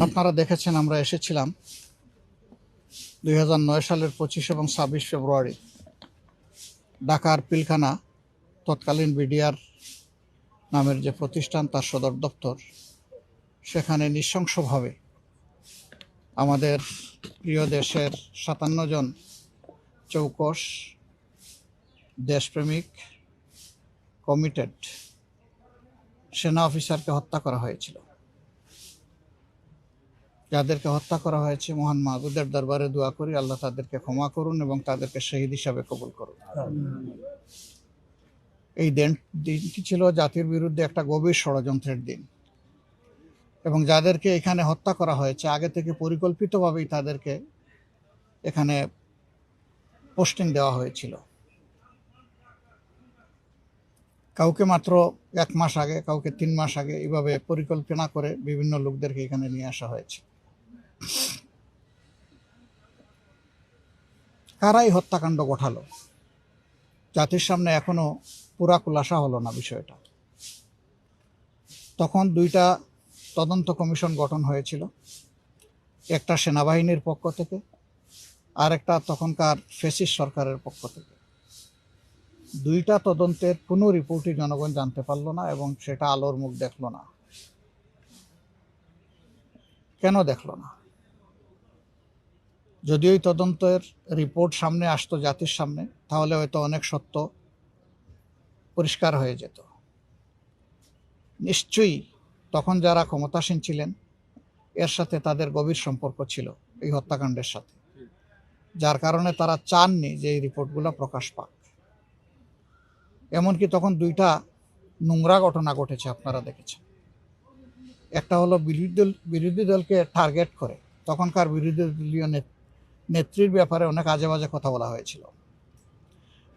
আপনারা দেখেছেন আমরা এসেছিলাম 2009 সালের 25 এবং 26 ফেব্রুয়ারি ঢাকার পিলখানা তৎকালীন বিডিআর নামের যে প্রতিষ্ঠান তার সদর দপ্তর, সেখানে নৃশংসভাবে আমাদের প্রিয় দেশের 57 জন চৌকস দেশপ্রেমিক কমিটেড সেনা অফিসারকে হত্যা করা হয়েছিল। যাদেরকে হত্যা করা হয়েছে, মহান মাহবুদের দরবারে দোয়া করি আল্লাহ তাদেরকে ক্ষমা করুন এবং তাদেরকে শহীদ হিসাবে কবুল করুন। এই দিনটি ছিল জাতির বিরুদ্ধে একটা গভীর ষড়যন্ত্রের দিন, এবং যাদেরকে এখানে হত্যা করা হয়েছে আগে থেকে পরিকল্পিতভাবেই তাদেরকে এখানে পোস্টিং দেওয়া হয়েছিল। কাউকে মাত্র 1 মাস আগে, কাউকে 3 মাস আগে, এইভাবে পরিকল্পনা করে বিভিন্ন লোকদেরকে এখানে নিয়ে আসা হয়েছে। কারাই হত্যাকাণ্ড ঘটালো জাতির সামনে এখনো পুরা খুলাসা হলো না বিষয়টা। তখন 2টা তদন্ত কমিশন গঠন হয়েছিল, একটা সেনাবাহিনীর পক্ষ থেকে আর একটা তখনকার ফ্যাসিস্ট সরকারের পক্ষ থেকে। 2টা তদন্তের কোনো রিপোর্টই জনগণ জানতে পারল না এবং সেটা আলোর মুখ দেখল না। কেন দেখল না? যদি ওই তদন্তের রিপোর্ট সামনে আসতো জাতির সামনে, তাহলে হয়তো অনেক সত্য পরিষ্কার হয়ে যেত। নিশ্চয়ই তখন যারা ক্ষমতাসীন ছিলেন এর সাথে তাদের গভীর সম্পর্ক ছিল এই হত্যাকাণ্ডের সাথে, যার কারণে তারা চাননি যে এই রিপোর্টগুলো প্রকাশ পাক। এমনকি তখন 2টা নোংরা ঘটনা ঘটেছে, আপনারা দেখেছেন। একটা হলো বিরোধী দলকে টার্গেট করে তখনকার বিরোধী দলীয় নেত্রীর ব্যাপারে অনেক আজে বাজে কথা বলা হয়েছিল।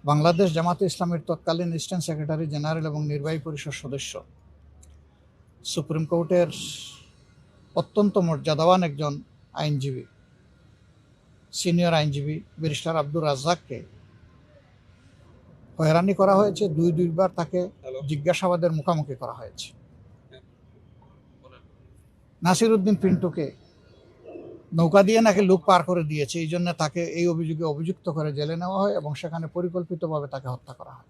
বাংলাদেশ জামাতে ইসলামের তৎকালীন অ্যাসিস্ট্যান্ট সেক্রেটারি জেনারেল এবং নির্বাহী পরিষদ সদস্য, সুপ্রিম কোর্টের অত্যন্ত মর্যাদাবান একজন আইনজীবী, সিনিয়র আইনজীবী ব্যারিস্টার আব্দুর রাজ্জাককে হয়রানি করা হয়েছে। 2বার তাকে জিজ্ঞাসাবাদের মুখোমুখি করা হয়েছে। নাসির উদ্দিন পিন্টুকে নৌকা দিয়ে নাকি লোক পার করে দিয়েছে, এই জন্য তাকে এই অভিযোগে অভিযুক্ত করে জেলে নেওয়া হয় এবং সেখানে পরিকল্পিতভাবে তাকে হত্যা করা হয়।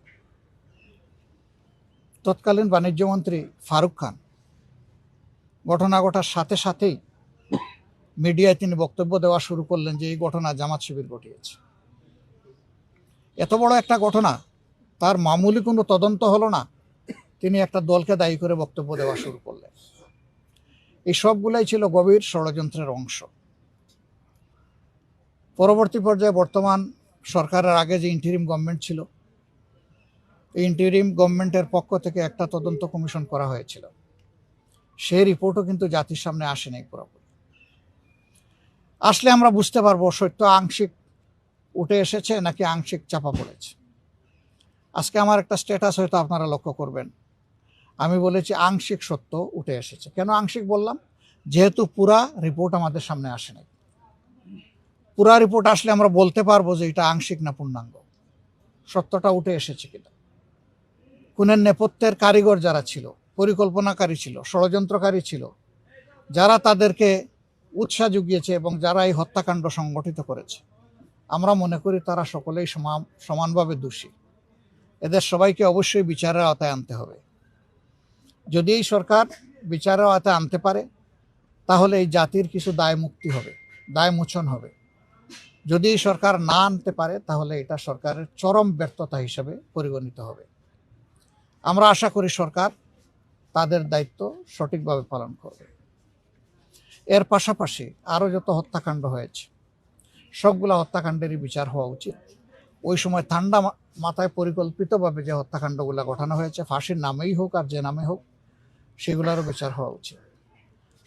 তৎকালীন বাণিজ্যমন্ত্রী ফারুক খান ঘটনা ঘটার সাথে সাথেই মিডিয়ায় তিনি বক্তব্য দেওয়া শুরু করলেন যে এই ঘটনা জামাত শিবির ঘটিয়েছে। এত বড় একটা ঘটনা, তার মামুলি কোনো তদন্ত হলো না, তিনি একটা দলকে দায়ী করে বক্তব্য দেওয়া শুরু করলেন। এই সবগুলাই ছিল গভীর ষড়যন্ত্রের অংশ। পরবর্তী পর্যায়ে বর্তমান সরকারের আগে যে ইন্টারিম গভর্নমেন্ট ছিল, এই ইন্টারিম গভর্নমেন্টের পক্ষ থেকে একটা তদন্ত কমিশন করা হয়েছিল। সেই রিপোর্টও কিন্তু জাতির সামনে আসেনি পুরোপুরি। আসলে আমরা বুঝতে পারবো সত্য আংশিক উঠে এসেছে নাকি আংশিক চাপা পড়েছে। আজকে আমার একটা স্ট্যাটাস হয়তো আপনারা লক্ষ্য করবেন, আমি বলেছি আংশিক সত্য উঠে এসেছে। কেন আংশিক বললাম? যেহেতু পুরা রিপোর্ট আমাদের সামনে আসে নাই। পুরা রিপোর্ট আসলে আমরা বলতে পারবো যে এটা আংশিক না পূর্ণাঙ্গ, সত্যটা উঠে এসেছে কিনা। খুনের নেপথ্যের কারিগর যারা ছিল, পরিকল্পনাকারী ছিল, ষড়যন্ত্রকারী ছিল, যারা তাদেরকে উৎসাহ জুগিয়েছে এবং যারা এই হত্যাকাণ্ড সংগঠিত করেছে, আমরা মনে করি তারা সকলেই সমানভাবে দোষী। এদের সবাইকে অবশ্যই বিচারের আওতায় আনতে হবে। যদি এই সরকার বিচারের আওতায় আনতে পারে, তাহলে এই জাতির কিছু দায় মুক্তি হবে, দায় মোচন হবে। যদি এই সরকার না আনতে পারে, তাহলে এটা সরকারের চরম ব্যর্থতা হিসেবে পরিগণিত হবে। আমরা আশা করি সরকার তাদের দায়িত্ব সঠিকভাবে পালন করবে। এর পাশাপাশি আরও যত হত্যাকাণ্ড হয়েছে, সবগুলো হত্যাকাণ্ডেরই বিচার হওয়া উচিত। ওই সময় ঠান্ডা মাথায় পরিকল্পিতভাবে যে হত্যাকাণ্ডগুলো ঘটানো হয়েছে, ফাঁসির নামেই হোক আর যে নামে হোক, সেগুলোরও বিচার হওয়া উচিত।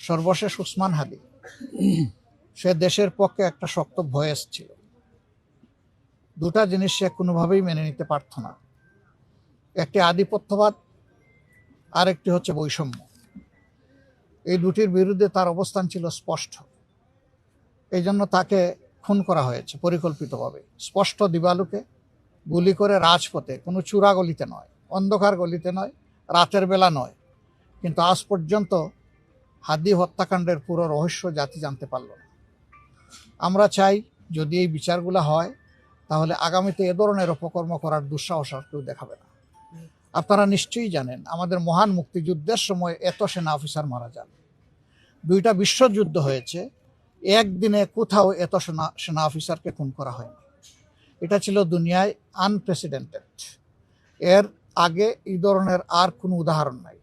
সর্বশেষ উসমান হাদি, সে দেশের পক্ষে একটা শক্ত ভয়েস ছিল। 2টা জিনিস সে কোনোভাবেই মেনে নিতে পারত না, একটি আধিপত্যবাদ আর একটি হচ্ছে বৈষম্য। এই 2টির বিরুদ্ধে তার অবস্থান ছিল স্পষ্ট। এই জন্য তাকে খুন করা হয়েছে পরিকল্পিতভাবে, স্পষ্ট দিবালোকে গুলি করে, রাজপথে, কোনো চূড়া গলিতে নয়, অন্ধকার গলিতে নয়, রাতের বেলা নয়। কিন্তু আজ পর্যন্ত হাদি হত্যাকাণ্ডের পুরো রহস্য জাতি জানতে পারল না। আমরা চাই যদি এই বিচারগুলো হয় তাহলে আগামীতে এ ধরনের অপকর্ম করার দুঃসাহস আর কেউ দেখাবে না। আপনারা নিশ্চয়ই জানেন আমাদের মহান মুক্তিযুদ্ধের সময় এত সেনা অফিসার মারা যান, 2টা বিশ্বযুদ্ধ হয়েছে, একদিনে কোথাও এত সেনা অফিসারকে খুন করা হয়নি। এটা ছিল দুনিয়ায় আনপ্রেসিডেন্টেড। এর আগে এই ধরনের আর কোনো উদাহরণ নাই।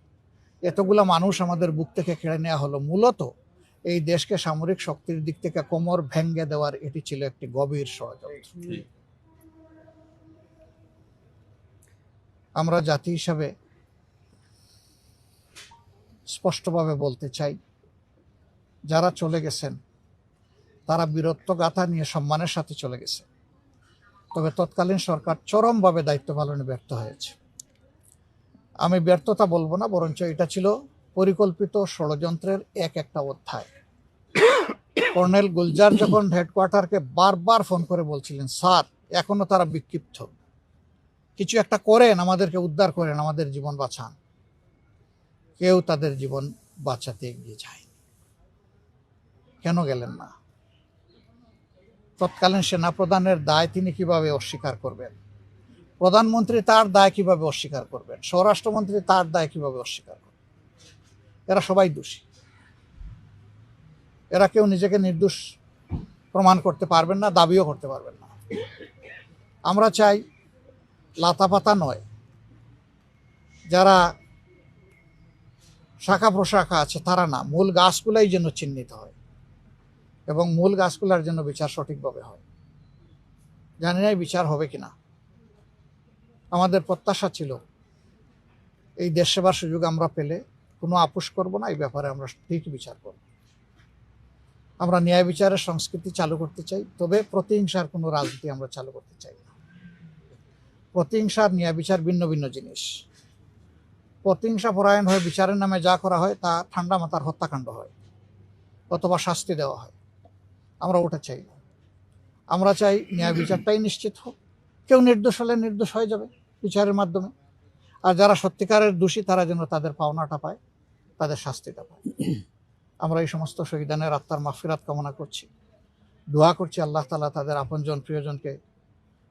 এতগুলো মানুষ আমাদের বুক থেকে কেড়ে নেওয়া হলো মূলত এই দেশকে সামরিক শক্তির দিক থেকে কোমর ভেঙে দেওয়ার এটি ছিল একটি গভীর ষড়যন্ত্র। আমরা জাতি হিসাবে স্পষ্টভাবে বলতে চাই, যারা চলে গেছেন তারা বীরত্ব গাথা নিয়ে সম্মানের সাথে চলে গেছে, তবে তৎকালীন সরকার চরমভাবে দায়িত্ব পালনে ব্যর্থ হয়েছে। আমি ব্যর্থতা বলবো না, বরঞ্চ এটা ছিল পরিকল্পিত ষড়যন্ত্রের একটা অধ্যায়। কর্নেল গুলজার যখন হেডকোয়ার্টারকে বারবার ফোন করে বলছিলেন, স্যার এখনো তারা বিক্ষিপ্ত, কিছু একটা করেন, আমাদেরকে উদ্ধার করেন, আমাদের জীবন বাঁচান, কেউ তাদের জীবন বাঁচাতে এগিয়ে যায়। কেন গেলেন না? তৎকালীন সেনাপ্রধানের দায় তিনি কিভাবে অস্বীকার করবেন? প্রধানমন্ত্রী তার দায় কিভাবে অস্বীকার করবেন? স্বরাষ্ট্রমন্ত্রী তার দায় কিভাবে অস্বীকার করবেন? এরা সবাই দোষী। এরা কেউ নিজেকে নির্দোষ প্রমাণ করতে পারবেন না, দাবিও করতে পারবেন না। আমরা চাই লাতাপাতা নয়, যারা শাখা প্রশাখা আছে তারা না, মূল গাছগুলাই যেন চিহ্নিত হয় এবং মূল গাছগুলার জন্য বিচার সঠিকভাবে হয়। জানি না বিচার হবে কিনা। আমাদের প্রত্যাশা ছিল এই দেশ সেবার সুযোগ আমরা পেলে কোনো আপোষ করব না, এই ব্যাপারে আমরা ঠিক বিচার করব। আমরা ন্যায় বিচারের সংস্কৃতি চালু করতে চাই, তবে প্রতিহিংসার কোনো রাজনীতি আমরা চালু করতে চাই না। প্রতিহিংসার ন্যায় বিচার ভিন্ন ভিন্ন জিনিস। প্রতিহিংসা পরায়ণ হয়ে বিচারের নামে যা করা হয় তা ঠান্ডা মাথার হত্যাকাণ্ড হয় অথবা শাস্তি দেওয়া হয়। আমরা ওটা চাই না। আমরা চাই ন্যায় বিচারটাই নিশ্চিত হোক, কেউ নির্দোষ হলে নির্দোষ হয়ে যাবে বিচারের মাধ্যমে, আর যারা সত্যিকারের দোষী তারা যেন তাদের পাওনাটা পায়, তাদের শাস্তিটা পায়। আমরা এই সমস্ত শহীদানের আত্মার মাগফিরাত কামনা করছি, দোয়া করছি আল্লাহ তাআলা তাদের আপনজন প্রিয়জনকে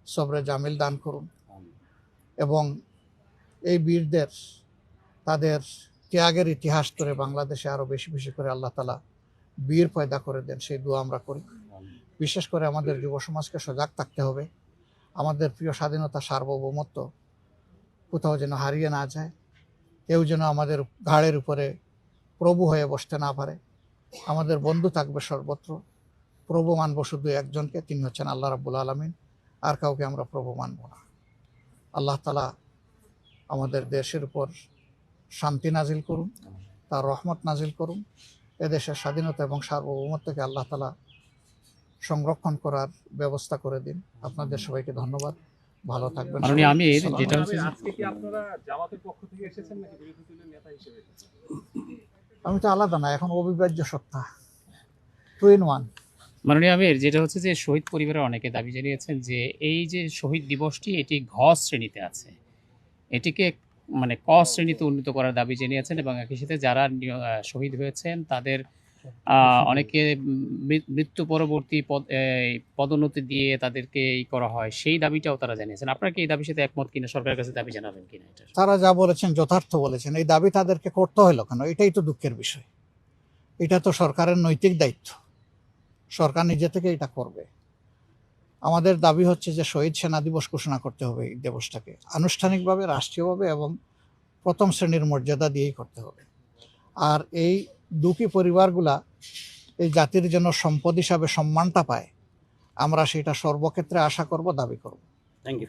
সবরে জামিল দান করুন এবং এই বীরদের তাদের ত্যাগের ইতিহাস ধরে বাংলাদেশে আরো বেশি বেশি করে আল্লাহ তাআলা বীর পয়দা করে দেন, সেই দোয়া আমরা করি। বিশেষ করে আমাদের যুব সমাজকে সজাগ থাকতে হবে। আমাদের প্রিয় স্বাধীনতা সার্বভৌমত্ব কোথাও যেন হারিয়ে না যায়, কেউ যেন আমাদের ঘাড়ের উপরে প্রভু হয়ে বসতে না পারে। আমাদের বন্ধু থাকবে সর্বত্র, প্রভু মানব শুধু একজনকে, তিনি হচ্ছেন আল্লাহ রাব্বুল আলামিন, আর কাউকে আমরা প্রভু মানব না। আল্লাহ তাআলা আমাদের দেশের উপর শান্তি নাজিল করুন, তার রহমত নাজিল করুন। এদেশের স্বাধীনতা এবং সার্বভৌমত্বকে আল্লাহ তাআলা সংরক্ষণ করার ব্যবস্থা করে দিন। আপনাদের সবাইকে ধন্যবাদ, ভালো থাকবেন। আমি তো আলাদা না, এখন অবিভাজ্য সত্তা, 2 in 1। মাননীয় আমির, যেটা হচ্ছে যে শহীদ পরিবারের অনেকে দাবি জানিয়েছেন যে এই যে শহীদ দিবসটি এটি ঘ শ্রেণীতে আছে, এটিকে মানে ক শ্রেণীতে উন্নীত করার দাবি জানিয়েছেন এবং একই সাথে যারা শহীদ হয়েছেন তাদের অনেকে মৃত্যু পরবর্তী পদোন্নতি দিয়ে তাদেরকে করা হয়, সেই দাবিটাও তারা জানিয়েছেন। আপনারা কি এই দাবির সাথে একমত কিনা, সরকারের কাছে দাবি জানাবেন কিনা? তারা যা বলেছেন যথার্থ বলেছেন। এই দাবি তাদেরকে করতে হলো কেন? এটাই তো দুঃখের বিষয়। এটা তো সরকারের নৈতিক দায়িত্ব, সরকার নিজে থেকে এটা করবে। আমাদের দাবি হচ্ছে যে শহীদ সেনা দিবস ঘোষণা করতে হবে, এই দিবসটাকে আনুষ্ঠানিকভাবে রাষ্ট্রীয়ভাবে এবং প্রথম শ্রেণীর মর্যাদা দিয়েই করতে হবে। আর এই দুঃখী পরিবারগুলা এই জাতির জন্য সম্পদ হিসাবে সম্মানটা পায়, আমরা সেটা সর্বক্ষেত্রে আশা করব, দাবি করব। Thank you.